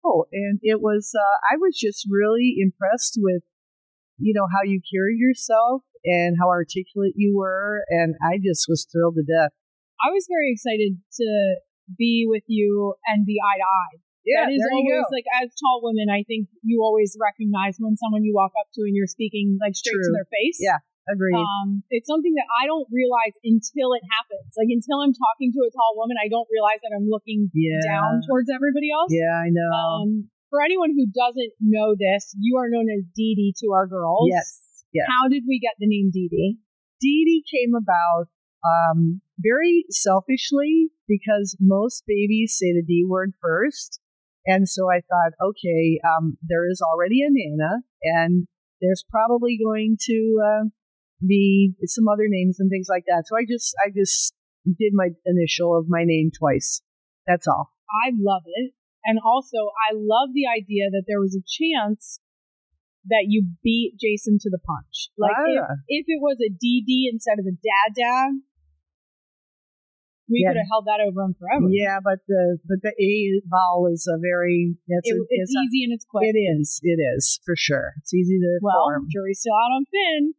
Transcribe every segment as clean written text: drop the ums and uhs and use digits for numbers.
Oh, and it was, I was just really impressed with, how you carry yourself and how articulate you were. And I just was thrilled to death. I was very excited to be with you and be eye to eye. Yeah, that is there you always go. like, as tall women, I think you always recognize when someone you walk up to and you're speaking like straight to their face. Yeah, agreed. It's something that I don't realize until it happens. Like until I'm talking to a tall woman, I don't realize that I'm looking down towards everybody else. Yeah, I know. For anyone who doesn't know this, you are known as Dee Dee to our girls. Yes. How did we get the name Dee Dee? Dee Dee came about very selfishly because most babies say the D word first. And so I thought, okay, there is already a Nana, and there's probably going to be some other names and things like that. So I just did my initial of my name twice. That's all. I love it. And also, I love the idea that there was a chance that you beat Jason to the punch. Like, if it was a DD instead of a dad, we could have held that over him forever. Yeah, but the A vowel is a very... It's easy and it's quick. It is, for sure. It's easy to form. Jury's still out on Finn.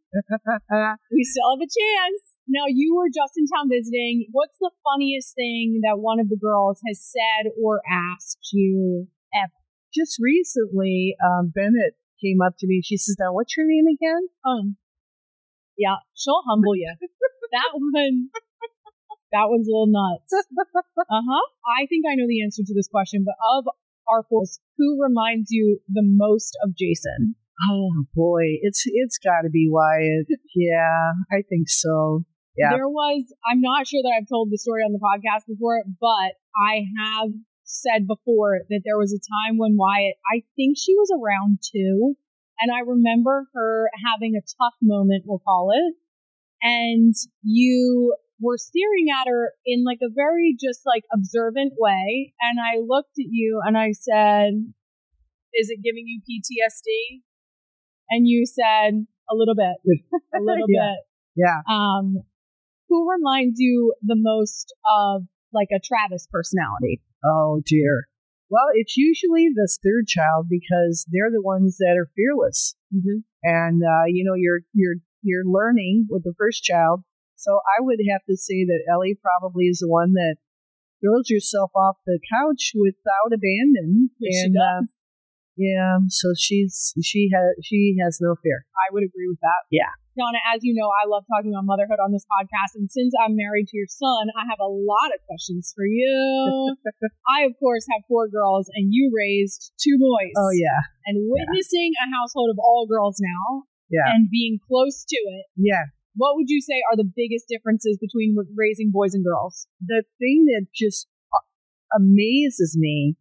We still have a chance. Now, you were just in town visiting. What's the funniest thing that one of the girls has said or asked you ever? Just recently, Bennett came up to me. She says, "Now, what's your name again?" Yeah, she'll humble you. That one's a little nuts. I think I know the answer to this question, but of our fours, who reminds you the most of Jason? Oh boy, it's got to be Wyatt. Yeah, I think so. Yeah. I'm not sure that I've told the story on the podcast before, but I have said before that there was a time when Wyatt, I think she was around 2, and I remember her having a tough moment, we'll call it, and you were staring at her in like a very just like observant way, and I looked at you and I said, "Is it giving you PTSD?" And you said, "A little bit, a little bit." Yeah. Who reminds you the most of like a Travis personality? Oh dear. Well, it's usually this third child because they're the ones that are fearless, and you're learning with the first child. So I would have to say that Ellie probably is the one that throws herself off the couch without abandon. Yes, she does. Yeah, so she has no fear. I would agree with that. Yeah. Donna, as you know, I love talking about motherhood on this podcast, and since I'm married to your son, I have a lot of questions for you. I, of course, have 4 girls, and you raised 2 boys. Oh, yeah. And witnessing a household of all girls now, and being close to it, what would you say are the biggest differences between raising boys and girls? The thing that just amazes me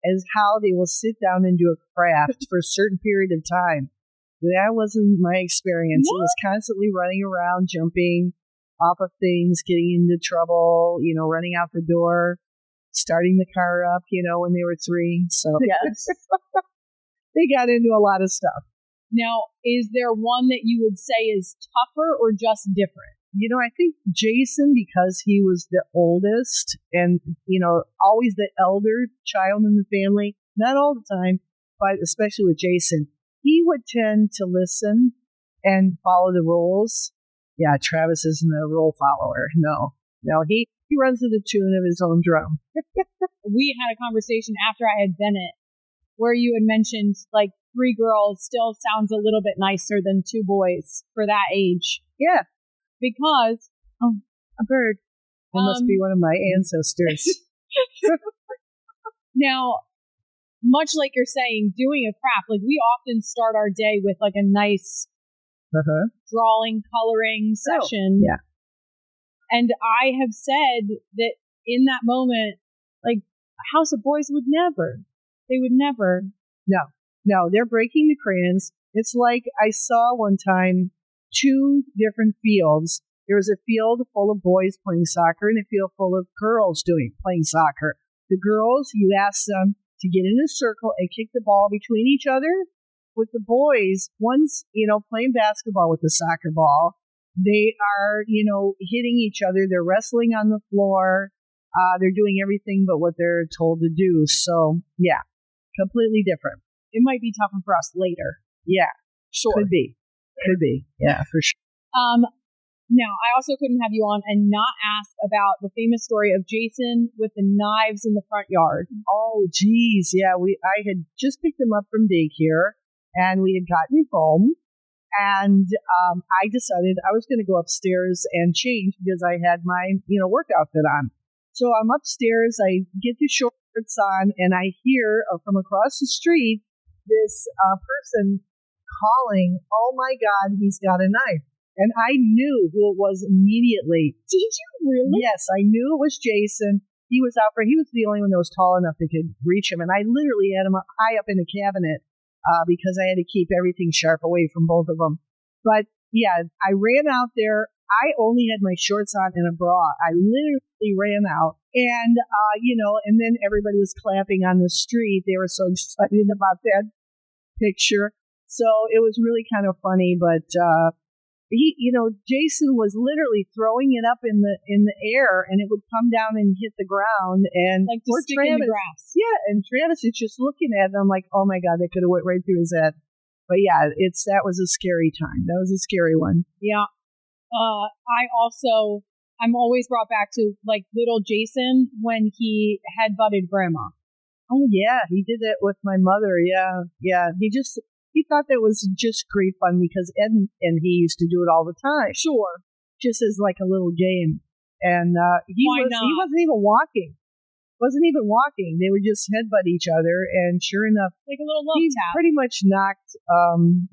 is how they will sit down and do a craft for a certain period of time. That wasn't my experience. What? It was constantly running around, jumping off of things, getting into trouble, running out the door, starting the car up, when they were 3. So yes. They got into a lot of stuff. Now, is there one that you would say is tougher or just different? I think Jason, because he was the oldest and, always the elder child in the family, not all the time, but especially with Jason, he would tend to listen and follow the rules. Yeah, Travis isn't a rule follower. No, he runs to the tune of his own drum. We had a conversation after I had Bennett where you had mentioned like 3 girls still sounds a little bit nicer than 2 boys for that age. Yeah. Because, a bird. It must be one of my ancestors. Now, much like you're saying, doing a craft, like we often start our day with like a nice drawing, coloring session. Yeah. And I have said that in that moment, like a house of boys would never. They would never. No, they're breaking the crayons. It's like I saw one time 2 different fields. There was a field full of boys playing soccer and a field full of girls playing soccer. The girls, you ask them to get in a circle and kick the ball between each other. With the boys, one's, playing basketball with the soccer ball. They are, hitting each other. They're wrestling on the floor. They're doing everything but what they're told to do. So, yeah. Completely different. It might be tougher for us later. Yeah. Sure. Could be. Yeah, for sure. Now, I also couldn't have you on and not ask about the famous story of Jason with the knives in the front yard. Oh, geez. Yeah, I had just picked him up from daycare, and we had gotten home, and I decided I was going to go upstairs and change because I had my, work outfit on. So I'm upstairs, I get the shorts on, and I hear from across the street this person calling, "Oh my God, he's got a knife." And I knew who it was immediately. Did you really? Yes, I knew it was Jason. He was the only one that was tall enough that could reach him. And I literally had him high up in the cabinet because I had to keep everything sharp away from both of them. But yeah, I ran out there. I only had my shorts on and a bra. I literally ran out. And, and then everybody was clapping on the street. They were so excited about that picture. So it was really kind of funny, but, Jason was literally throwing it up in the air, and it would come down and hit the ground. And like to stick in the grass. Yeah, and Travis is just looking at it. And I'm like, oh my God, that could have went right through his head. But yeah, that was a scary time. That was a scary one. Yeah. I'm always brought back to like little Jason when he headbutted Grandma. Oh yeah, he did that with my mother. Yeah. He thought that was just great fun because Ed and he used to do it all the time. Sure. Just as like a little game. And he wasn't even walking. They would just headbutt each other, and sure enough, like a little love tap. Pretty much knocked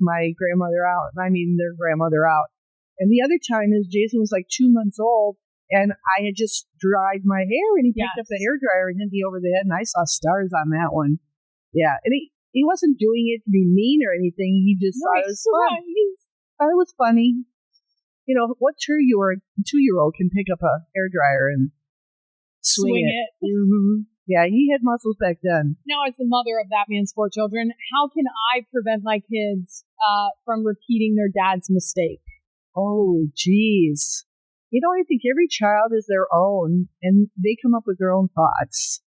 my grandmother out. Their grandmother out. And the other time is Jason was like 2 months old, and I had just dried my hair, and he picked up the hair dryer and hit me over the head, and I saw stars on that one. Yeah, and he wasn't doing it to be mean or anything. He just thought it was fun. Thought it was funny. What 2-year-old can pick up a hair dryer and swing it? Mm-hmm. Yeah, he had muscles back then. Now, as the mother of that man's 4 children, how can I prevent my kids from repeating their dad's mistake? Oh, geez. I think every child is their own, and they come up with their own thoughts.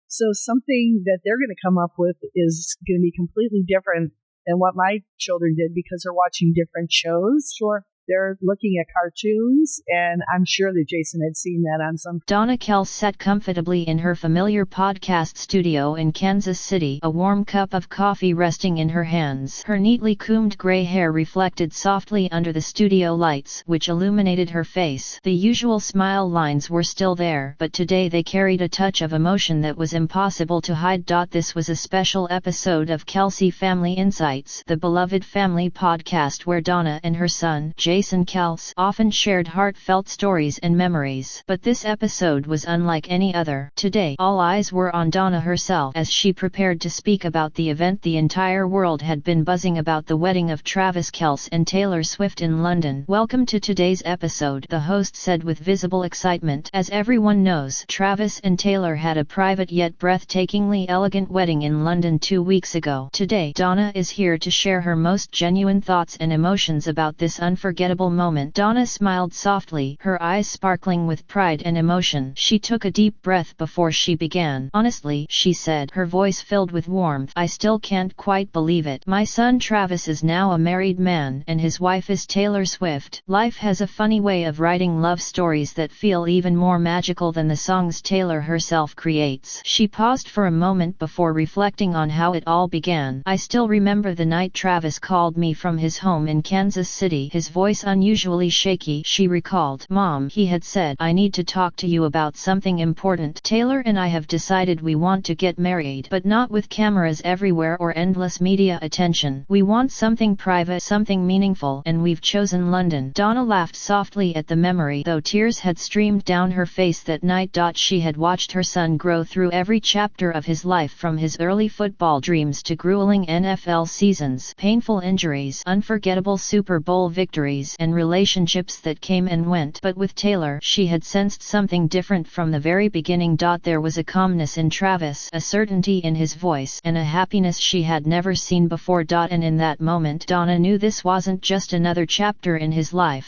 So something that they're going to come up with is going to be completely different than what my children did because they're watching different shows. Sure. They're looking at cartoons, and I'm sure that Jason had seen that on some. Donna Kelce sat comfortably in her familiar podcast studio in Kansas City, a warm cup of coffee resting in her hands. Her neatly combed gray hair reflected softly under the studio lights, which illuminated her face. The usual smile lines were still there, but today they carried a touch of emotion that was impossible to hide. This was a special episode of Kelce Family Insights, the beloved family podcast where Donna and her son, Jason Kelce, often shared heartfelt stories and memories. But this episode was unlike any other. Today, all eyes were on Donna herself as she prepared to speak about the event the entire world had been buzzing about, the wedding of Travis Kelce and Taylor Swift in London. Welcome to today's episode, the host said with visible excitement. As everyone knows, Travis and Taylor had a private yet breathtakingly elegant wedding in London 2 weeks ago. Today, Donna is here to share her most genuine thoughts and emotions about this unforgettable moment. Donna smiled softly, her eyes sparkling with pride and emotion. She took a deep breath before she began. Honestly, she said, her voice filled with warmth, I still can't quite believe it. My son Travis is now a married man, and his wife is Taylor Swift. Life has a funny way of writing love stories that feel even more magical than the songs Taylor herself creates. She paused for a moment before reflecting on how it all began. I still remember the night Travis called me from his home in Kansas City, his voice unusually shaky. She recalled, Mom, he had said, I need to talk to you about something important. Taylor and I have decided we want to get married, but not with cameras everywhere or endless media attention. We want something private, something meaningful, and we've chosen London. Donna laughed softly at the memory, though tears had streamed down her face that night. She had watched her son grow through every chapter of his life, from his early football dreams to grueling NFL seasons, painful injuries, unforgettable Super Bowl victories, and relationships that came and went. But with Taylor, she had sensed something different from the very beginning. There was a calmness in Travis, a certainty in his voice, and a happiness she had never seen before. And in that moment, Donna knew this wasn't just another chapter in his life.